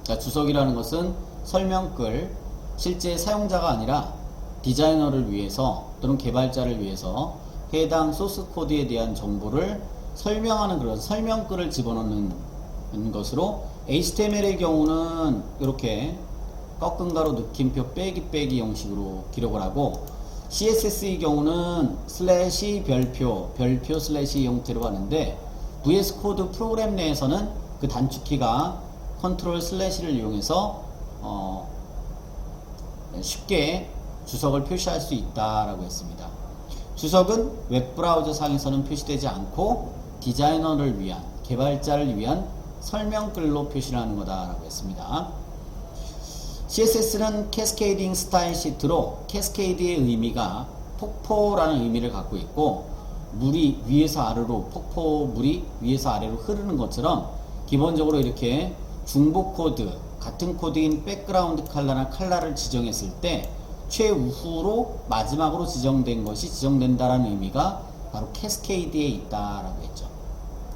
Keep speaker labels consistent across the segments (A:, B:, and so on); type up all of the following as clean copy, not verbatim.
A: 자, 주석이라는 것은 설명글, 실제 사용자가 아니라 디자이너를 위해서 또는 개발자를 위해서 해당 소스 코드에 대한 정보를 설명하는 그런 설명글을 집어넣는 것으로, HTML의 경우는 이렇게 꺾은 가로 느낌표 빼기 형식으로 기록을 하고, CSS의 경우는 슬래시 별표 슬래시 형태로 하는데, VS 코드 프로그램 내에서는 그 단축키가 컨트롤 슬래시를 이용해서 쉽게 주석을 표시할 수 있다라고 했습니다. 주석은 웹브라우저 상에서는 표시되지 않고 디자이너를 위한, 개발자를 위한 설명글로 표시를 하는 거다라고 했습니다. CSS는 캐스케이딩 스타일 시트로, 캐스케이드의 의미가 폭포라는 의미를 갖고 있고, 물이 위에서 아래로, 물이 위에서 아래로 흐르는 것처럼 기본적으로 이렇게 중복 코드, 같은 코드인 백그라운드 컬러나 컬러를 지정했을 때 최우후로 마지막으로 지정된 것이 지정된다라는 의미가 바로 캐스케이드에 있다라고 했죠.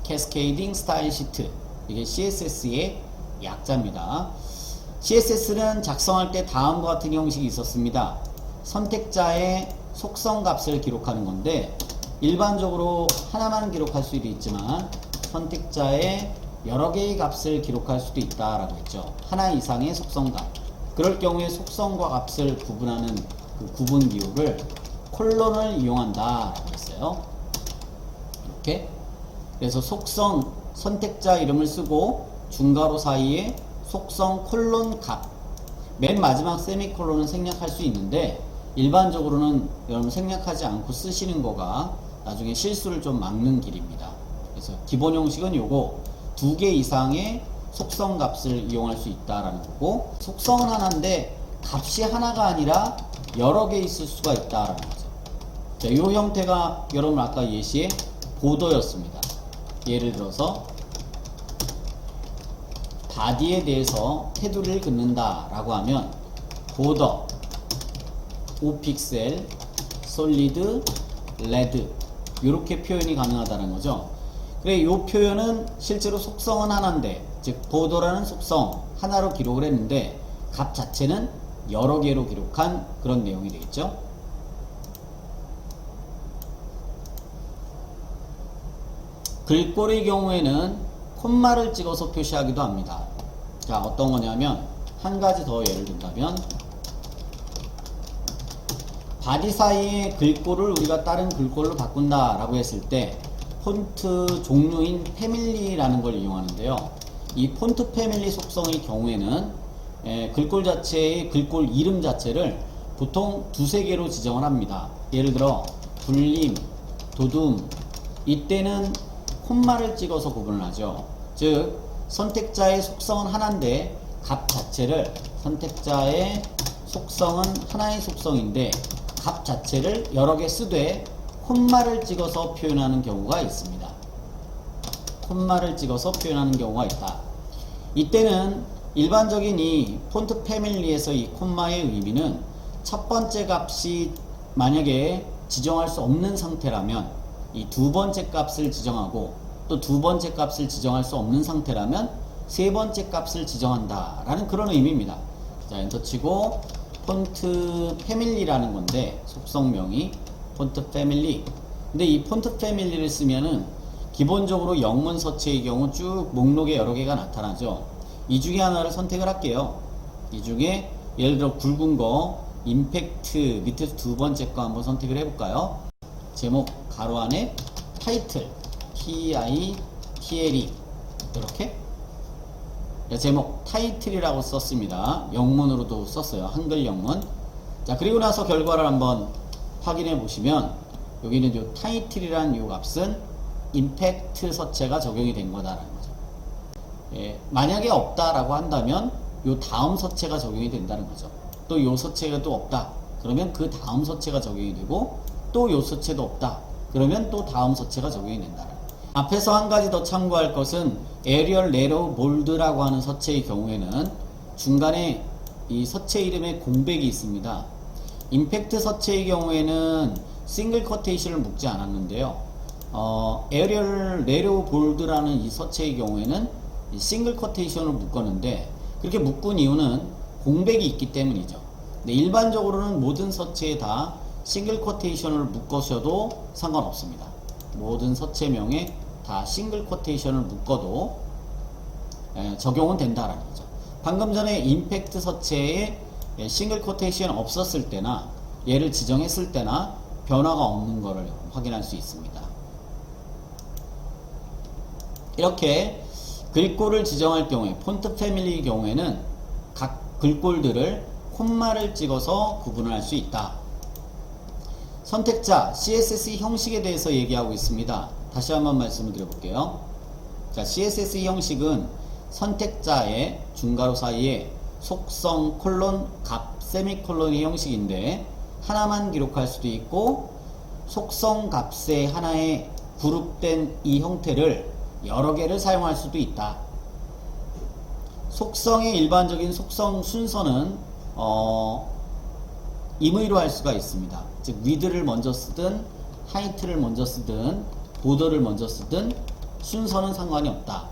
A: 캐스케이딩 스타일 시트, 이게 CSS의 약자입니다. CSS는 작성할 때 다음과 같은 형식이 있었습니다. 선택자의 속성 값을 기록하는 건데, 일반적으로 하나만 기록할 수도 있지만 선택자의 여러 개의 값을 기록할 수도 있다라고 했죠. 하나 이상의 속성 값. 그럴 경우에 속성과 값을 구분하는 그 구분 기호를 콜론을 이용한다라고 했어요. 이렇게. 그래서 속성, 선택자 이름을 쓰고 중괄호 사이에 속성 콜론 값, 맨 마지막 세미콜론은 생략할 수 있는데, 일반적으로는 여러분 생략하지 않고 쓰시는 거가 나중에 실수를 좀 막는 길입니다. 그래서 기본 형식은 요거 2개 이상의 속성 값을 이용할 수 있다라는 거고, 속성은 하나인데 값이 하나가 아니라 여러 개 있을 수가 있다라는 거죠. 자, 이 형태가 여러분 아까 예시의 보더였습니다. 예를 들어서 바디에 대해서 테두리를 긋는다 라고 하면 보더 5픽셀 솔리드 레드, 이렇게 표현이 가능하다는 거죠. 그래, 이 표현은 실제로 속성은 하나인데, 즉 보더라는 속성 하나로 기록을 했는데 값 자체는 여러 개로 기록한 그런 내용이 되겠죠. 글꼴의 경우에는 콤마를 찍어서 표시하기도 합니다. 자, 어떤 거냐면, 한 가지 더 예를 든다면, 바디 사이에 글꼴을 우리가 다른 글꼴로 바꾼다 라고 했을 때 폰트 종류인 패밀리라는 걸 이용하는데요. 이 폰트 패밀리 속성의 경우에는 글꼴 자체의 글꼴 이름 자체를 보통 2-3개로 지정을 합니다. 예를 들어 불림, 도둠, 이때는 콤마를 찍어서 구분을 하죠. 즉 선택자의 속성은 하나인데 값 자체를, 선택자의 속성은 하나의 속성인데 값 자체를 여러 개 쓰되 콤마를 찍어서 표현하는 경우가 있습니다. 콤마를 찍어서 표현하는 경우가 있다. 이때는 일반적인 이 폰트 패밀리에서 이 콤마의 의미는 첫 번째 값이 만약에 지정할 수 없는 상태라면 이 두 번째 값을 지정하고, 또 두 번째 값을 지정할 수 없는 상태라면 세 번째 값을 지정한다 라는 그런 의미입니다. 자, 엔터 치고 폰트 패밀리라는 건데, 속성명이 폰트 패밀리. 근데 이 폰트 패밀리를 쓰면은 기본적으로 영문 서체의 경우 쭉 목록에 여러 개가 나타나죠. 이 중에 하나를 선택을 할게요. 이 중에 예를 들어 굵은 거 임팩트 밑에서 두 번째 거 한번 선택을 해볼까요? 제목 가로 안에 타이틀 TITLE, 이렇게 제목 타이틀이라고 썼습니다. 영문으로도 썼어요. 한글 영문. 자, 그리고 나서 결과를 한번 확인해 보시면 여기는 요 타이틀이라는 요 값은 임팩트 서체가 적용이 된 거다라는 거죠. 예, 만약에 없다라고 한다면 요 다음 서체가 적용이 된다는 거죠. 또 요 서체가 또 없다 그러면 그 다음 서체가 적용이 되고, 또 요 서체도 없다 그러면 또 다음 서체가 적용이 된다는 거죠. 앞에서 한 가지 더 참고할 것은 에리얼, 네로우, 볼드라고 하는 서체의 경우에는 중간에 이 서체 이름에 공백이 있습니다. 임팩트 서체의 경우에는 싱글 커테이션을 묶지 않았는데요. 에리얼, 네로우, 볼드라는 이 서체의 경우에는 싱글 커테이션을 묶었는데, 그렇게 묶은 이유는 공백이 있기 때문이죠. 근데 일반적으로는 모든 서체에 다 싱글 쿼테이션을 묶으셔도 상관없습니다. 모든 서체명에 다 싱글 쿼테이션을 묶어도 적용은 된다라는 거죠. 방금 전에 임팩트 서체에 싱글 쿼테이션 없었을 때나 얘를 지정했을 때나 변화가 없는 것을 확인할 수 있습니다. 이렇게 글꼴을 지정할 경우에 폰트 패밀리의 경우에는 각 글꼴들을 콤마를 찍어서 구분을 할 수 있다. 선택자 CSS 형식에 대해서 얘기하고 있습니다. 다시 한번 말씀을 드려볼게요. 자, CSS 형식은 선택자의 중괄호 사이에 속성 콜론 값 세미콜론의 형식인데 하나만 기록할 수도 있고 속성 값의 하나에 그룹된 이 형태를 여러 개를 사용할 수도 있다. 속성의 일반적인 속성 순서는 임의로 할 수가 있습니다. 즉 위드를 먼저 쓰든 하이트를 먼저 쓰든 보더를 먼저 쓰든 순서는 상관이 없다.